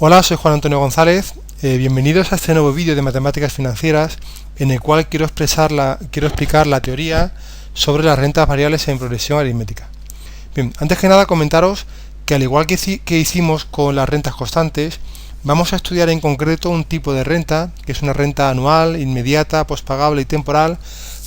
Hola, soy Juan Antonio González. Bienvenidos a este nuevo vídeo de matemáticas financieras en el cual quiero explicar la teoría sobre las rentas variables en progresión aritmética. Bien, antes que nada comentaros que al igual que hicimos con las rentas constantes, vamos a estudiar en concreto un tipo de renta, que es una renta anual, inmediata, pospagable y temporal,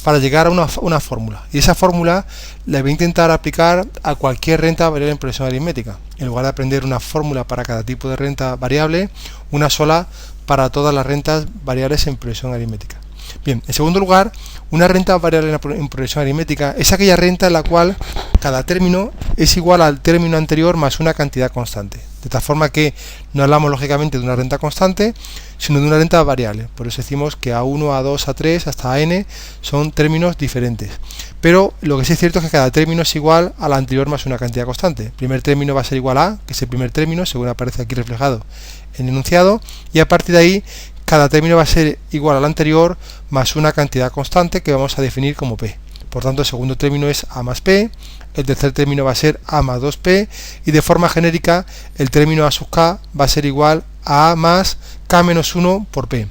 para llegar a una fórmula. Y esa fórmula la voy a intentar aplicar a cualquier renta variable en progresión aritmética. En lugar de aprender una fórmula para cada tipo de renta variable, una sola para todas las rentas variables en progresión aritmética. Bien, en segundo lugar, una renta variable en progresión aritmética es aquella renta en la cual cada término es igual al término anterior más una cantidad constante. De tal forma que no hablamos lógicamente de una renta constante, sino de una renta variable. Por eso decimos que A1, A2, A3 hasta AN son términos diferentes. Pero lo que sí es cierto es que cada término es igual al anterior más una cantidad constante. El primer término va a ser igual a A, que es el primer término, según aparece aquí reflejado en el enunciado, y a partir de ahí cada término va a ser igual al anterior más una cantidad constante que vamos a definir como P. Por tanto, el segundo término es A más P, el tercer término va a ser A más 2P, y de forma genérica el término A sub K va a ser igual a A más K menos 1 por P.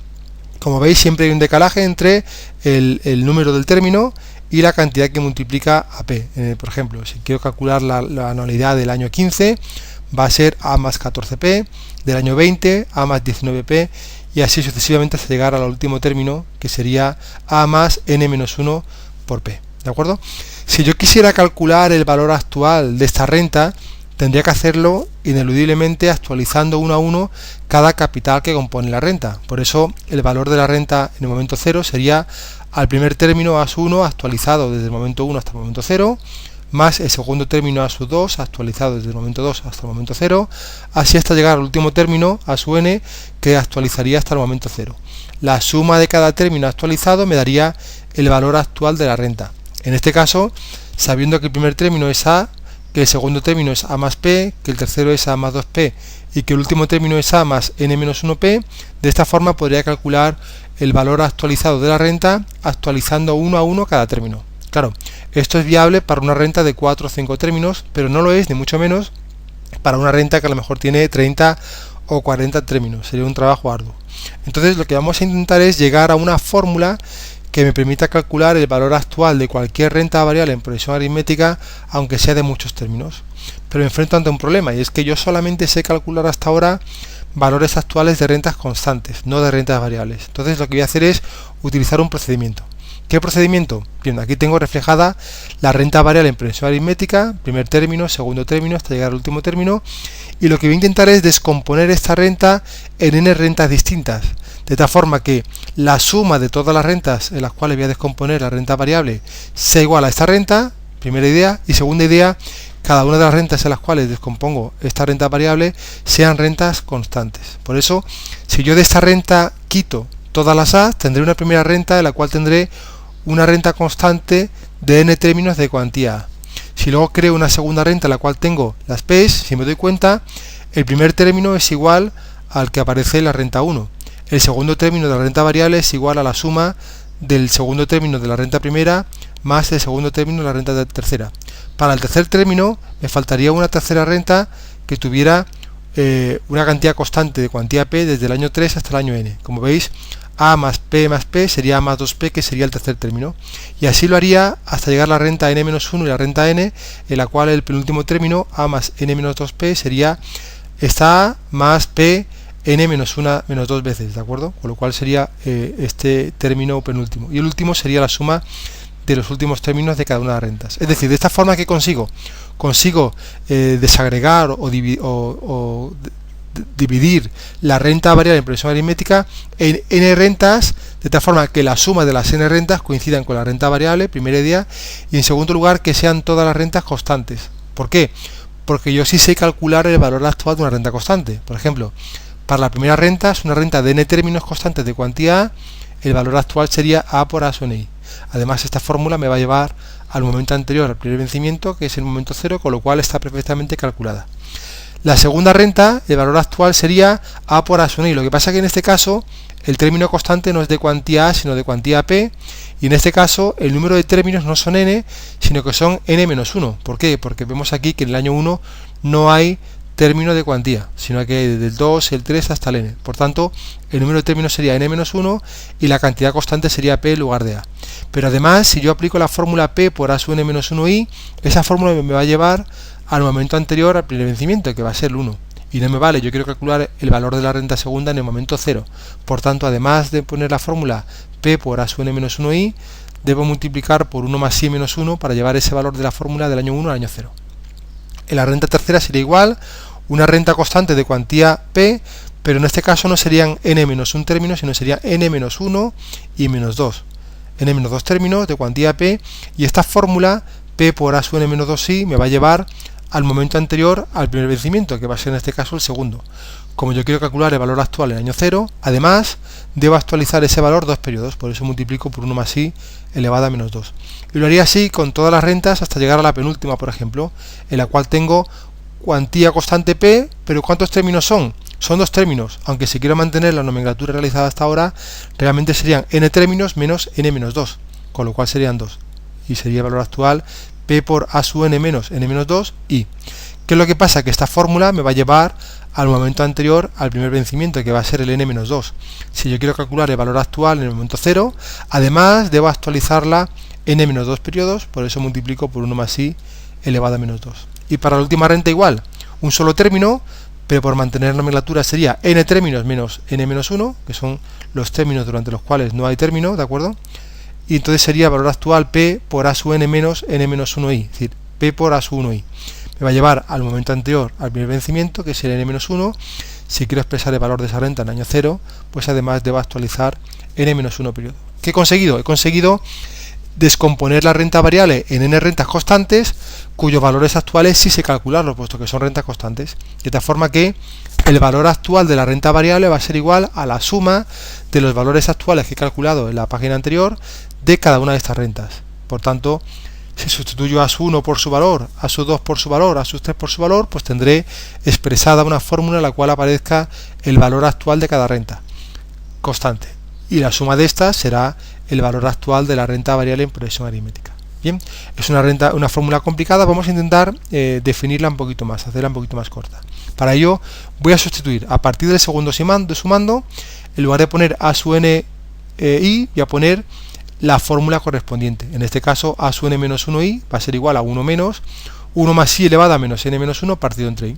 Como veis, siempre hay un decalaje entre el número del término y la cantidad que multiplica a P. Por ejemplo, si quiero calcular la anualidad del año 15, va a ser A más 14P, del año 20, A más 19P, y así sucesivamente hasta llegar al último término, que sería A más N menos 1 por P. ¿De acuerdo? Si yo quisiera calcular el valor actual de esta renta, tendría que hacerlo ineludiblemente actualizando uno a uno cada capital que compone la renta. Por eso el valor de la renta en el momento 0 sería al primer término A sub 1 actualizado desde el momento 1 hasta el momento 0, más el segundo término A sub 2 actualizado desde el momento 2 hasta el momento 0, así hasta llegar al último término A sub n, que actualizaría hasta el momento 0. La suma de cada término actualizado me daría el valor actual de la renta. En este caso, sabiendo que el primer término es A, que el segundo término es A más P, que el tercero es A más 2P y que el último término es A más N menos 1P, de esta forma podría calcular el valor actualizado de la renta actualizando uno a uno cada término. Claro, esto es viable para una renta de 4 o 5 términos, pero no lo es, ni mucho menos, para una renta que a lo mejor tiene 30 o 40 términos. Sería un trabajo arduo. Entonces lo que vamos a intentar es llegar a una fórmula que me permita calcular el valor actual de cualquier renta variable en progresión aritmética, aunque sea de muchos términos. Pero me enfrento ante un problema, y es que yo solamente sé calcular hasta ahora valores actuales de rentas constantes, no de rentas variables. Entonces lo que voy a hacer es utilizar un procedimiento. ¿Qué procedimiento? Bien, aquí tengo reflejada la renta variable en progresión aritmética, primer término, segundo término, hasta llegar al último término, y lo que voy a intentar es descomponer esta renta en n rentas distintas, de tal forma que la suma de todas las rentas en las cuales voy a descomponer la renta variable sea igual a esta renta, primera idea, y segunda idea, cada una de las rentas en las cuales descompongo esta renta variable sean rentas constantes. Por eso, si yo de esta renta quito todas las A, tendré una primera renta en la cual tendré una renta constante de n términos de cuantía A. Si luego creo una segunda renta en la cual tengo las P's, si me doy cuenta, el primer término es igual al que aparece en la renta 1. El segundo término de la renta variable es igual a la suma del segundo término de la renta primera más el segundo término de la renta tercera. Para el tercer término me faltaría una tercera renta que tuviera una cantidad constante de cuantía P desde el año 3 hasta el año n. Como veis, A más P sería A más 2P, que sería el tercer término. Y así lo haría hasta llegar a la renta n-1 y la renta n, en la cual el penúltimo término, A más n-2P, sería esta A más P n-1 menos 2 veces, ¿de acuerdo? Con lo cual sería este término penúltimo. Y el último sería la suma de los últimos términos de cada una de las rentas. Es decir, de esta forma, ¿qué consigo? Consigo desagregar o dividir la renta variable en progresión aritmética en n rentas, de tal forma que la suma de las n rentas coincidan con la renta variable, primera idea, y en segundo lugar que sean todas las rentas constantes. ¿Por qué? Porque yo sí sé calcular el valor actual de una renta constante. Por ejemplo, para la primera renta es una renta de n términos constantes de cuantía A, el valor actual sería A por A sub n. Además, esta fórmula me va a llevar al momento anterior al primer vencimiento, que es el momento 0, con lo cual está perfectamente calculada. La segunda renta, el valor actual sería A por A sub n. Lo que pasa es que en este caso el término constante no es de cuantía A, sino de cuantía P, y en este caso el número de términos no son n, sino que son n-1. ¿Por qué? Porque vemos aquí que en el año 1 no hay término de cuantía, sino que hay desde el 2, el 3 hasta el n. Por tanto, el número de términos sería n-1 y la cantidad constante sería p en lugar de a. Pero además, si yo aplico la fórmula p por a sub n-1i, esa fórmula me va a llevar al momento anterior al primer vencimiento, que va a ser el 1. Y no me vale, yo quiero calcular el valor de la renta segunda en el momento 0. Por tanto, además de poner la fórmula p por a sub n-1i, debo multiplicar por 1 más i menos 1 para llevar ese valor de la fórmula del año 1 al año 0. En la renta tercera sería igual, una renta constante de cuantía p, pero en este caso no serían n-1 términos, sino serían n-1 y menos 2. n-2 términos de cuantía p, y esta fórmula p por a sub n-2i me va a llevar al momento anterior al primer vencimiento, que va a ser en este caso el segundo. Como yo quiero calcular el valor actual en el año 0, además debo actualizar ese valor 2 periodos, por eso multiplico por 1 más i elevado a menos 2. Y lo haría así con todas las rentas hasta llegar a la penúltima, por ejemplo, en la cual tengo cuantía constante p, pero ¿cuántos términos son? Son 2 términos, aunque si quiero mantener la nomenclatura realizada hasta ahora, realmente serían n términos menos n menos 2, con lo cual serían 2. Y sería el valor actual p por a sub n menos n menos 2 i. ¿Qué es lo que pasa? Que esta fórmula me va a llevar al momento anterior al primer vencimiento, que va a ser el n-2. Si yo quiero calcular el valor actual en el momento 0, además debo actualizarla n-2 periodos, por eso multiplico por 1 más i elevado a menos 2. Y para la última renta igual, un solo término, pero por mantener la nomenclatura sería n términos menos n-1, que son los términos durante los cuales no hay término, ¿de acuerdo? Y entonces sería el valor actual p por a sub n menos n-1i, es decir, p por a sub 1i. Me va a llevar al momento anterior al primer vencimiento, que es el n-1. Si quiero expresar el valor de esa renta en año 0, pues además debo actualizar n-1 periodo. ¿Qué he conseguido? He conseguido descomponer la renta variable en n rentas constantes, cuyos valores actuales sí se calcularlos, puesto que son rentas constantes. De tal forma que el valor actual de la renta variable va a ser igual a la suma de los valores actuales que he calculado en la página anterior de cada una de estas rentas. Por tanto, si sustituyo a su 1 por su valor, a su 2 por su valor, a su 3 por su valor, pues tendré expresada una fórmula en la cual aparezca el valor actual de cada renta constante. Y la suma de estas será el valor actual de la renta variable en progresión aritmética. Bien, es una fórmula complicada, vamos a intentar definirla un poquito más, hacerla un poquito más corta. Para ello voy a sustituir a partir del segundo sumando, en lugar de poner a sub n i, voy a poner la fórmula correspondiente. En este caso, a sub n menos 1i va a ser igual a 1 menos 1 más i elevado a menos n menos 1 partido entre i.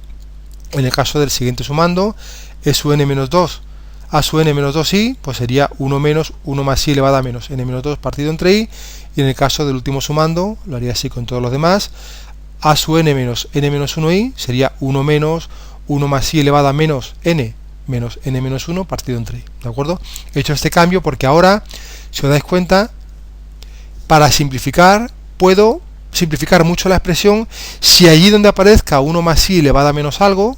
En el caso del siguiente sumando, e sub n menos 2 a sub n menos 2i, pues sería 1 menos 1 más i elevado a menos n menos 2 partido entre i. Y en el caso del último sumando, lo haría así con todos los demás, a sub n menos 1i sería 1 menos 1 más i elevado a menos n menos 1 partido entre i. ¿De acuerdo? He hecho este cambio porque ahora, si os dais cuenta, para simplificar, puedo simplificar mucho la expresión si allí donde aparezca 1 más i elevado a menos algo,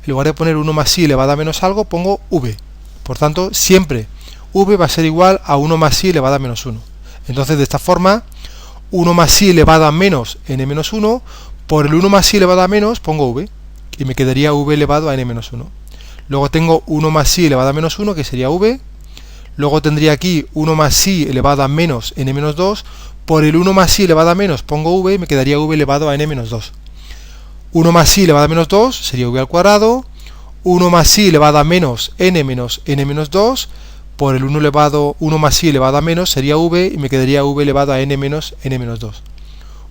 en lugar de poner 1 más i elevado a menos algo, pongo v. Por tanto, siempre v va a ser igual a 1 más i elevado a menos 1. Entonces, de esta forma, 1 más i elevado a menos n menos 1, por el 1 más i elevado a menos, pongo v, y me quedaría v elevado a n menos 1. Luego tengo 1 más i elevado a menos 1, que sería v. Luego tendría aquí 1 más i elevado a menos n menos 2. Por el 1 más i elevado a menos pongo v y me quedaría v elevado a n menos 2. 1 más i elevado a menos 2 sería v al cuadrado. 1 más i elevado a menos n menos 2. Por el 1 más i elevado a menos sería v y me quedaría v elevado a n menos 2.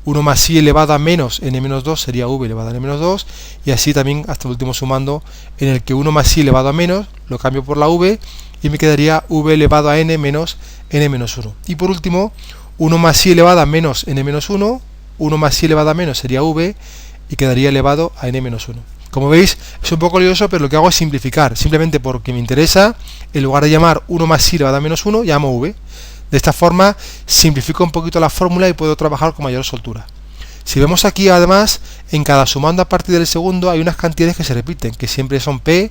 1 más i elevado a menos n menos 2 sería v elevado a n menos 2, y así también hasta el último sumando, en el que 1 más i elevado a menos lo cambio por la v y me quedaría v elevado a n menos 1. Y por último, 1 más i elevado a menos n menos 1, 1 más i elevado a menos sería v y quedaría elevado a n menos 1. Como veis, es un poco lioso, pero lo que hago es simplificar, simplemente porque me interesa, en lugar de llamar 1 más i elevado a menos 1, llamo v. De esta forma simplifico un poquito la fórmula y puedo trabajar con mayor soltura. Si vemos aquí, además, en cada sumando a partir del segundo hay unas cantidades que se repiten, que siempre son p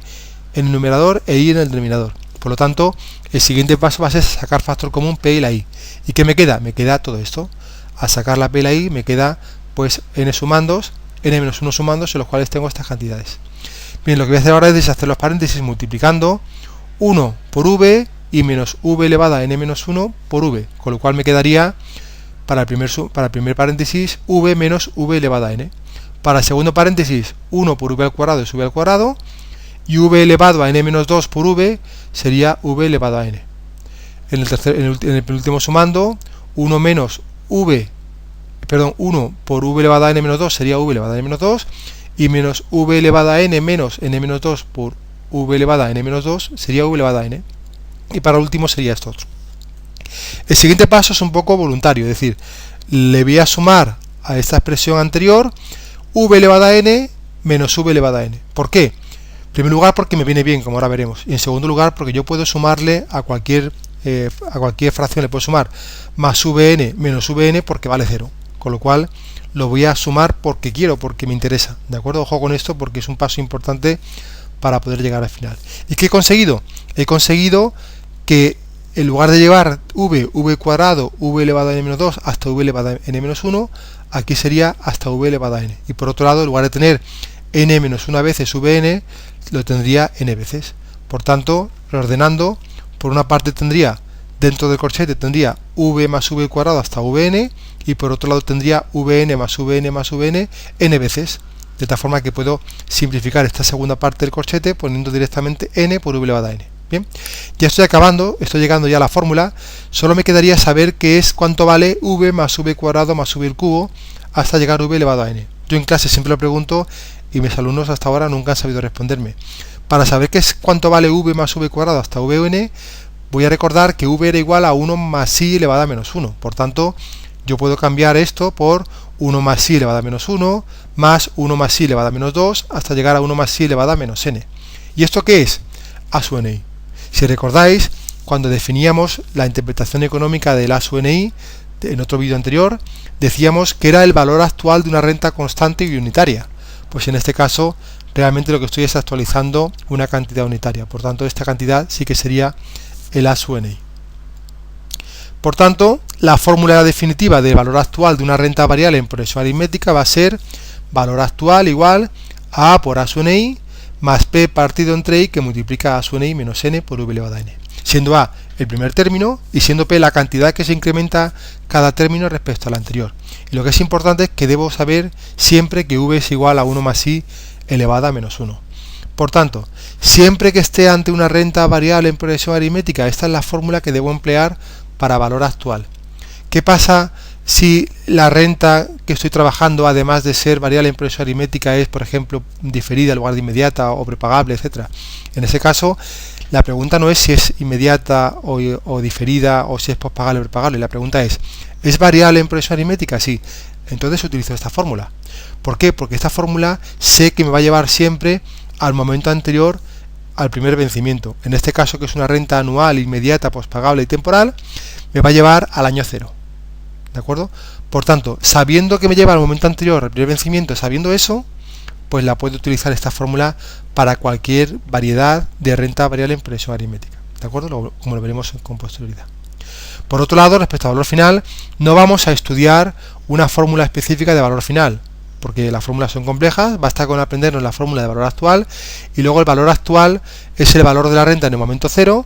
en el numerador e i en el denominador. Por lo tanto, el siguiente paso va a ser sacar factor común p y la i. ¿Y qué me queda? Me queda todo esto. Al sacar la p y la i me queda pues n sumandos, n-1 sumandos, en los cuales tengo estas cantidades. Bien, lo que voy a hacer ahora es deshacer los paréntesis multiplicando 1 por v y menos v elevado a n-1 por v, con lo cual me quedaría para el primer paréntesis v menos v elevado a n. Para el segundo paréntesis, 1 por v al cuadrado es v al cuadrado, y v elevado a n menos 2 por v sería v elevado a n. En el penúltimo sumando, 1 por v elevado a n menos 2 sería v elevado a n menos 2, y menos v elevado a n menos n menos 2 por v elevado a n menos 2 sería v elevado a n. Y para el último sería esto otro. El siguiente paso es un poco voluntario, es decir, le voy a sumar a esta expresión anterior v elevado a n menos v elevado a n. ¿Por qué? En primer lugar, porque me viene bien, como ahora veremos. Y en segundo lugar, porque yo puedo sumarle a cualquier fracción, le puedo sumar más vn menos vn porque vale 0. Con lo cual, lo voy a sumar porque quiero, porque me interesa. ¿De acuerdo? Ojo con esto porque es un paso importante para poder llegar al final. ¿Y qué he conseguido? He conseguido que en lugar de llevar v cuadrado, v elevado a n menos 2 hasta v elevado a n menos 1, aquí sería hasta v elevado a n. Y por otro lado, en lugar de tener n menos 1 veces vn, lo tendría n veces. Por tanto, reordenando, por una parte tendría, dentro del corchete tendría v más v cuadrado hasta vn, y por otro lado tendría vn más vn más vn n veces. De tal forma que puedo simplificar esta segunda parte del corchete poniendo directamente n por v elevado a n. Bien, ya estoy acabando, estoy llegando ya a la fórmula. Solo me quedaría saber qué es cuánto vale v más v cuadrado más v al cubo hasta llegar a v elevado a n. Yo en clase siempre lo pregunto y mis alumnos hasta ahora nunca han sabido responderme. Para saber qué es cuánto vale v más v cuadrado hasta vn, voy a recordar que v era igual a 1 más i elevado a menos 1. Por tanto, yo puedo cambiar esto por 1 más i elevado a menos 1 más 1 más i elevado a menos 2 hasta llegar a 1 más i elevado a menos n. ¿Y esto qué es? A sub ni. Si recordáis, cuando definíamos la interpretación económica del A sub ni, en otro vídeo anterior, decíamos que era el valor actual de una renta constante y unitaria. Pues en este caso, realmente lo que estoy es actualizando una cantidad unitaria. Por tanto, esta cantidad sí que sería el A sub ni. Por tanto, la fórmula definitiva del valor actual de una renta variable en progresión aritmética va a ser valor actual igual a A por A sub ni más P partido entre I que multiplica A sub ni menos n por v elevado a n. Siendo A el primer término y siendo P la cantidad que se incrementa cada término respecto al anterior. Y lo que es importante es que debo saber siempre que v es igual a 1 más i elevado a menos 1. Por tanto, siempre que esté ante una renta variable en progresión aritmética, esta es la fórmula que debo emplear para valor actual. ¿Qué pasa si la renta que estoy trabajando, además de ser variable en progresión aritmética, es, por ejemplo, diferida en lugar de inmediata o prepagable, etcétera? En ese caso, la pregunta no es si es inmediata o diferida o si es postpagable o prepagable. La pregunta ¿es variable en progresión aritmética? Sí. Entonces utilizo esta fórmula. ¿Por qué? Porque esta fórmula sé que me va a llevar siempre al momento anterior al primer vencimiento. En este caso, que es una renta anual, inmediata, postpagable y temporal, me va a llevar al año 0. ¿De acuerdo? Por tanto, sabiendo que me lleva al momento anterior al primer vencimiento, sabiendo eso, pues la puedo utilizar esta fórmula para cualquier variedad de renta variable en progresión aritmética. ¿De acuerdo? Como lo veremos con posterioridad. Por otro lado, respecto al valor final, no vamos a estudiar una fórmula específica de valor final, porque las fórmulas son complejas, basta con aprendernos la fórmula de valor actual, y luego el valor actual es el valor de la renta en el momento 0.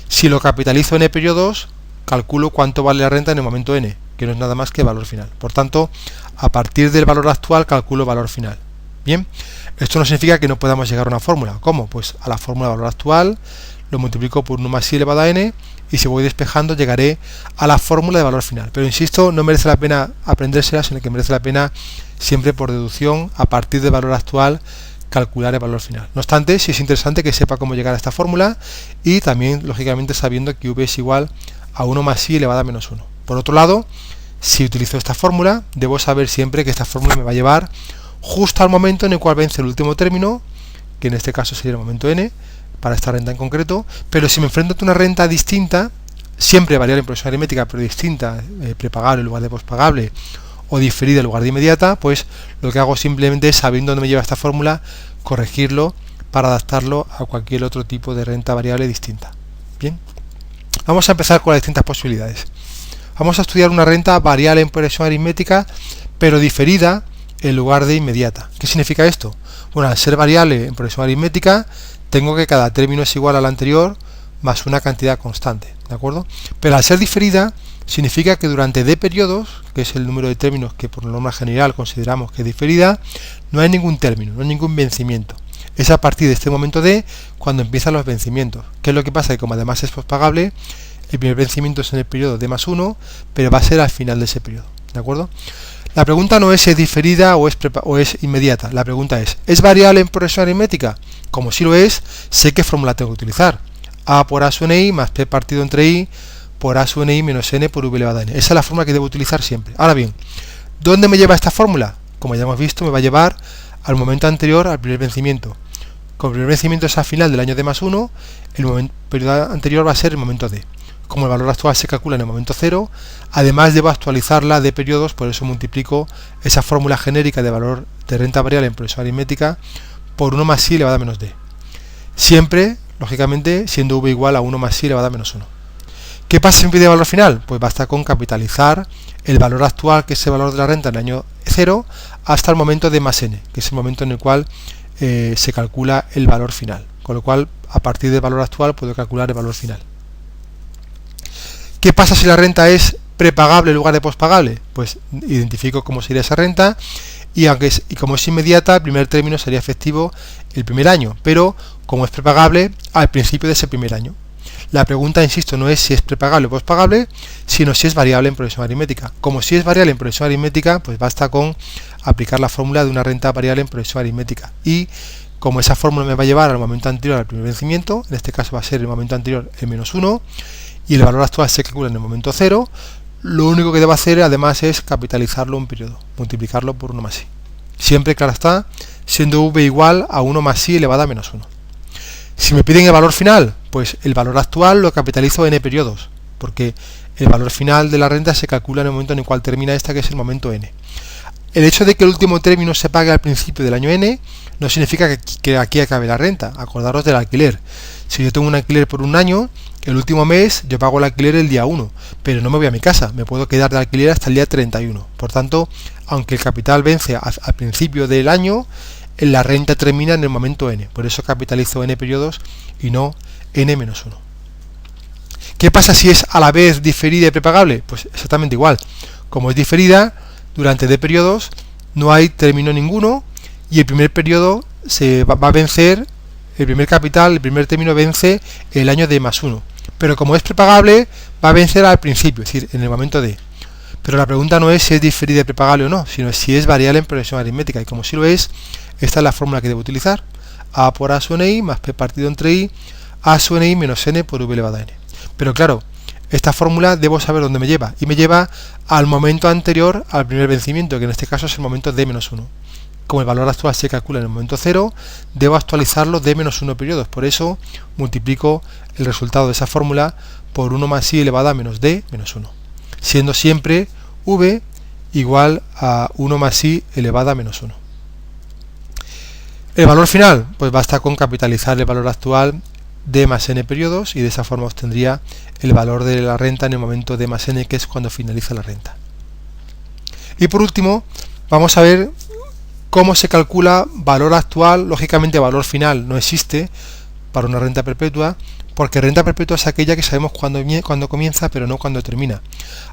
Si lo capitalizo en periodos, calculo cuánto vale la renta en el momento n, que no es nada más que el valor final. Por tanto, a partir del valor actual calculo el valor final. Bien, esto no significa que no podamos llegar a una fórmula. ¿Cómo? Pues a la fórmula de valor actual lo multiplico por 1 más i elevado a n, y si voy despejando llegaré a la fórmula de valor final. Pero insisto, no merece la pena aprendérsela, sino que merece la pena siempre por deducción, a partir del valor actual, calcular el valor final. No obstante, sí es interesante que sepa cómo llegar a esta fórmula, y también, lógicamente, sabiendo que v es igual a 1 más i elevado a menos 1. Por otro lado, si utilizo esta fórmula, debo saber siempre que esta fórmula me va a llevar justo al momento en el cual vence el último término, que en este caso sería el momento n, para esta renta en concreto. Pero si me enfrento a una renta distinta, siempre variable en progresión aritmética, pero distinta, prepagable en lugar de postpagable, o diferida en lugar de inmediata, pues lo que hago simplemente, sabiendo dónde me lleva esta fórmula, corregirlo para adaptarlo a cualquier otro tipo de renta variable distinta. Bien, vamos a empezar con las distintas posibilidades. Vamos a estudiar una renta variable en progresión aritmética, pero diferida en lugar de inmediata. ¿Qué significa esto? Bueno, al ser variable en progresión aritmética, tengo que cada término es igual al anterior más una cantidad constante, ¿de acuerdo? Pero al ser diferida, significa que durante d periodos, que es el número de términos que por norma general consideramos que es diferida, no hay ningún término, no hay ningún vencimiento. Es a partir de este momento d cuando empiezan los vencimientos. ¿Qué es lo que pasa? Que como además es pospagable, el primer vencimiento es en el periodo d más 1, pero va a ser al final de ese periodo, ¿de acuerdo? La pregunta no es si es diferida o es inmediata. La pregunta ¿es variable en progresión aritmética? Como si lo es, sé qué fórmula tengo que utilizar. A por a sub n más p partido entre i por a sub n menos n por v elevado a n. Esa es la fórmula que debo utilizar siempre. Ahora bien, ¿dónde me lleva esta fórmula? Como ya hemos visto, me va a llevar al momento anterior al primer vencimiento. Como el primer vencimiento es al final del año d más 1, el periodo anterior va a ser el momento d. Como el valor actual se calcula en el momento 0, además debo actualizarla de periodos, por eso multiplico esa fórmula genérica de valor de renta variable en progresión aritmética por 1 más i elevado a menos d. Siempre, lógicamente, siendo v igual a 1 más i elevado a menos 1. ¿Qué pasa si me pide valor final? Pues basta con capitalizar el valor actual, que es el valor de la renta en el año 0, hasta el momento d más n, que es el momento en el cual se calcula el valor final. Con lo cual, a partir del valor actual, puedo calcular el valor final. ¿Qué pasa si la renta es prepagable en lugar de pospagable? Pues identifico cómo sería esa renta y como es inmediata, el primer término sería efectivo el primer año, pero como es prepagable, al principio de ese primer año. La pregunta, insisto, no es si es prepagable o pospagable, sino si es variable en progresión aritmética. Como si es variable en progresión aritmética, pues basta con aplicar la fórmula de una renta variable en progresión aritmética. Y como esa fórmula me va a llevar al momento anterior al primer vencimiento, en este caso va a ser el momento anterior el menos 1, y el valor actual se calcula en el momento 0, lo único que debo hacer además es capitalizarlo un periodo, multiplicarlo por 1 más i. Siempre, claro está, siendo v igual a 1 más i elevado a menos 1. Si me piden el valor final, pues el valor actual lo capitalizo en n periodos, porque el valor final de la renta se calcula en el momento en el cual termina esta, que es el momento n. El hecho de que el último término se pague al principio del año n no significa que aquí acabe la renta. Acordaros del alquiler. Si yo tengo un alquiler por un año, el último mes yo pago el alquiler el día 1, pero no me voy a mi casa, me puedo quedar de alquiler hasta el día 31. Por tanto, aunque el capital vence al principio del año, la renta termina en el momento n. Por eso capitalizo n periodos y no n menos 1. ¿Qué pasa si es a la vez diferida y prepagable? Pues exactamente igual. Como es diferida, durante d periodos no hay término ninguno y el primer periodo se va a vencer, el primer capital, el primer término vence el año d más 1. Pero como es prepagable, va a vencer al principio, es decir, en el momento d. Pero la pregunta no es si es diferida y prepagable o no, sino si es variable en progresión aritmética. Y como si lo es, esta es la fórmula que debo utilizar. A por a sub n más p partido entre i, a sub n menos n por v elevado a n. Pero claro, esta fórmula debo saber dónde me lleva, y me lleva al momento anterior al primer vencimiento, que en este caso es el momento d menos 1. Como el valor actual se calcula en el momento 0, debo actualizarlo d menos 1 periodos, por eso multiplico el resultado de esa fórmula por 1 más i elevado a menos d menos 1, siendo siempre v igual a 1 más i elevado a menos 1. El valor final, pues basta con capitalizar el valor actual d más n periodos y de esa forma obtendría el valor de la renta en el momento d más n, que es cuando finaliza la renta. Y por último, vamos a ver cómo se calcula valor actual. Lógicamente valor final no existe para una renta perpetua, porque renta perpetua es aquella que sabemos cuándo comienza, pero no cuándo termina.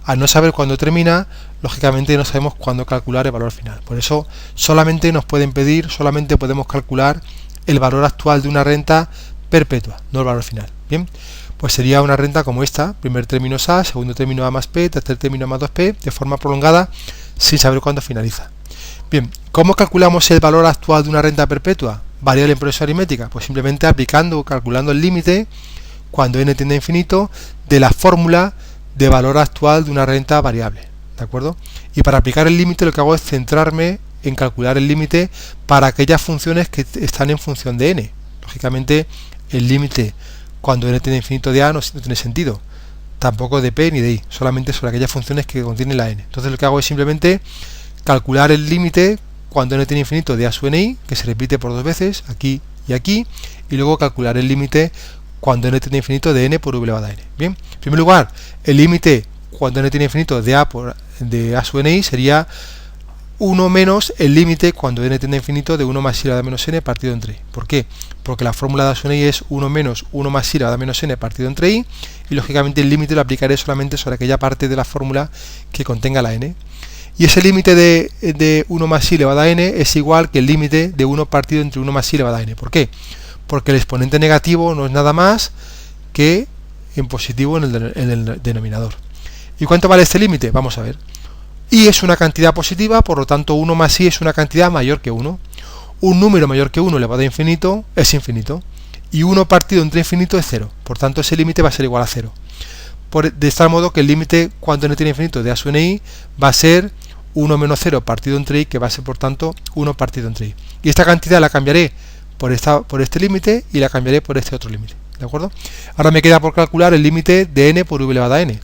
Al no saber cuándo termina, lógicamente no sabemos cuándo calcular el valor final. Por eso solamente podemos calcular el valor actual de una renta perpetua, no el valor final. Bien, pues sería una renta como esta: primer término es a, segundo término a más p, tercer término a más 2p, de forma prolongada, sin saber cuándo finaliza. Bien, ¿cómo calculamos el valor actual de una renta perpetua? Variable en progresión aritmética, pues simplemente calculando el límite cuando n tiende a infinito de la fórmula de valor actual de una renta variable, ¿de acuerdo? Y para aplicar el límite lo que hago es centrarme en calcular el límite para aquellas funciones que están en función de n. Lógicamente el límite cuando n tiende a infinito de a no tiene sentido, tampoco de p ni de i, solamente sobre aquellas funciones que contienen la n. Entonces lo que hago es simplemente calcular el límite cuando n tiende a infinito de a sub ni, que se repite por dos veces, aquí y aquí, y luego calcular el límite cuando n tiende a infinito de n por v elevado a n. Bien, en primer lugar, el límite cuando n tiende a infinito de a sub ni sería 1 menos el límite cuando n tiende a infinito de 1 más i elevado a menos n partido entre i. ¿Por qué? Porque la fórmula de a sub n es 1 menos 1 más i elevado a menos n partido entre i, y lógicamente el límite lo aplicaré solamente sobre aquella parte de la fórmula que contenga la n. Y ese límite de 1 más i elevado a n es igual que el límite de 1 partido entre 1 más i elevado a n. ¿Por qué? Porque el exponente negativo no es nada más que en positivo en el denominador. ¿Y cuánto vale este límite? Vamos a ver. I es una cantidad positiva, por lo tanto 1 más i es una cantidad mayor que 1. Un número mayor que 1 elevado a infinito es infinito. Y 1 partido entre infinito es 0. Por tanto, ese límite va a ser igual a 0. De tal modo que el límite cuando n tiene infinito de a sub n i va a ser 1 menos 0 partido entre i, que va a ser por tanto 1 partido entre i. Y esta cantidad la cambiaré por este límite y la cambiaré por este otro límite. ¿De acuerdo? Ahora me queda por calcular el límite de n por v elevado a n.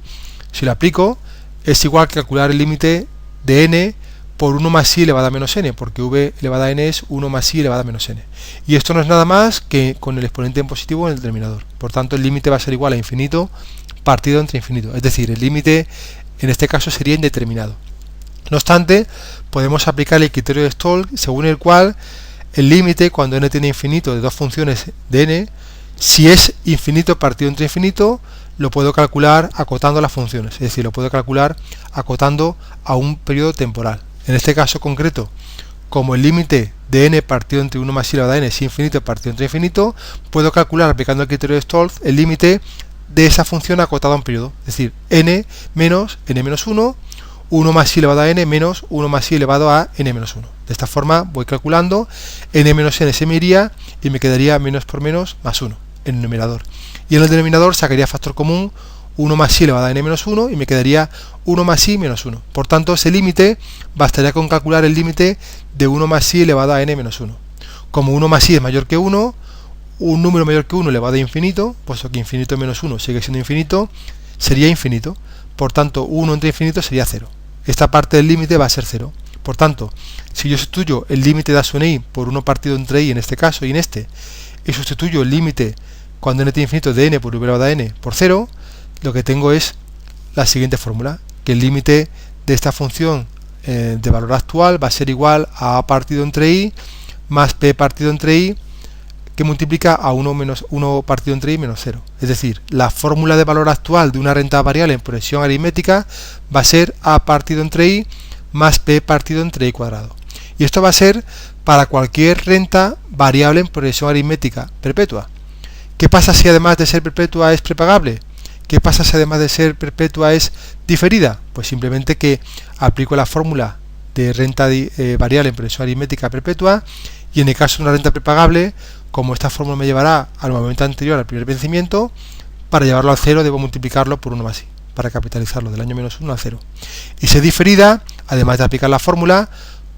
Si lo aplico, es igual que calcular el límite de n por 1 más i elevado a menos n, porque v elevado a n es 1 más i elevado a menos n. Y esto no es nada más que con el exponente en positivo en el denominador. Por tanto, el límite va a ser igual a infinito partido entre infinito. Es decir, el límite en este caso sería indeterminado. No obstante, podemos aplicar el criterio de Stokes, según el cual el límite cuando n tiene infinito de dos funciones de n, si es infinito partido entre infinito, lo puedo calcular acotando las funciones, es decir, lo puedo calcular acotando a un periodo temporal. En este caso concreto, como el límite de n partido entre 1 más i elevado a n es infinito partido entre infinito, puedo calcular aplicando el criterio de Stokes el límite de esa función acotado a un periodo, es decir, n menos n-1, 1 más i elevado a n menos 1 más i elevado a n-1. De esta forma voy calculando, n menos n se me iría y me quedaría menos por menos más 1 en el numerador. Y en el denominador sacaría factor común 1 más i elevado a n-1 y me quedaría 1 más i menos 1. Por tanto, ese límite bastaría con calcular el límite de 1 más i elevado a n-1. Como 1 más i es mayor que 1, un número mayor que 1 elevado a infinito, puesto que infinito menos 1 sigue siendo infinito, sería infinito. Por tanto, 1 entre infinito sería 0. Esta parte del límite va a ser 0. Por tanto, si yo sustituyo el límite de a sub n i por 1 partido entre i en este caso y en este, y sustituyo el límite cuando n tiene infinito de n por v elevado a n por 0, lo que tengo es la siguiente fórmula, que el límite de esta función de valor actual va a ser igual a a partido entre i más p partido entre i, que multiplica a 1 partido entre i menos 0. Es decir, la fórmula de valor actual de una renta variable en progresión aritmética va a ser a partido entre i más p partido entre i cuadrado. Y esto va a ser para cualquier renta variable en progresión aritmética perpetua. ¿Qué pasa si además de ser perpetua es prepagable? ¿Qué pasa si además de ser perpetua es diferida? Pues simplemente que aplico la fórmula de renta variable en progresión aritmética perpetua, y en el caso de una renta prepagable, como esta fórmula me llevará al momento anterior al primer vencimiento, para llevarlo al 0 debo multiplicarlo por 1 más i, para capitalizarlo del año menos 1 al 0. Y si es diferida, además de aplicar la fórmula,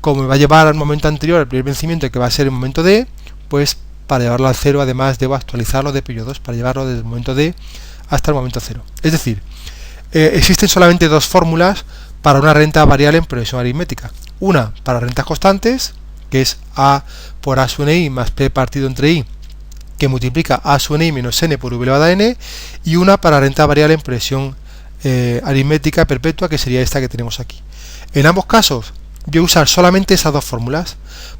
como me va a llevar al momento anterior al primer vencimiento, que va a ser el momento D, pues para llevarlo al 0 además debo actualizarlo de periodos, para llevarlo desde el momento D hasta el momento 0. Es decir, existen solamente dos fórmulas para una renta variable en progresión aritmética. Una para rentas constantes, que es a por a sub n i más p partido entre i, que multiplica a sub n i menos n por v elevado a n, y una para renta variable en progresión aritmética perpetua, que sería esta que tenemos aquí. En ambos casos voy a usar solamente esas dos fórmulas,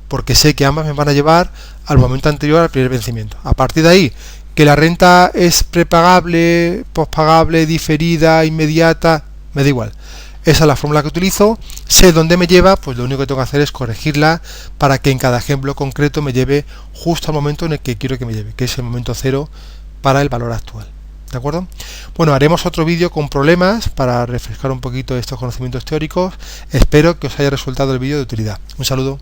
porque sé que ambas me van a llevar al momento anterior al primer vencimiento. A partir de ahí, que la renta es prepagable, pospagable, diferida, inmediata, me da igual. Esa es la fórmula que utilizo, sé dónde me lleva, pues lo único que tengo que hacer es corregirla para que en cada ejemplo concreto me lleve justo al momento en el que quiero que me lleve, que es el momento 0 para el valor actual. ¿De acuerdo? Bueno, haremos otro vídeo con problemas para refrescar un poquito estos conocimientos teóricos. Espero que os haya resultado el vídeo de utilidad. Un saludo.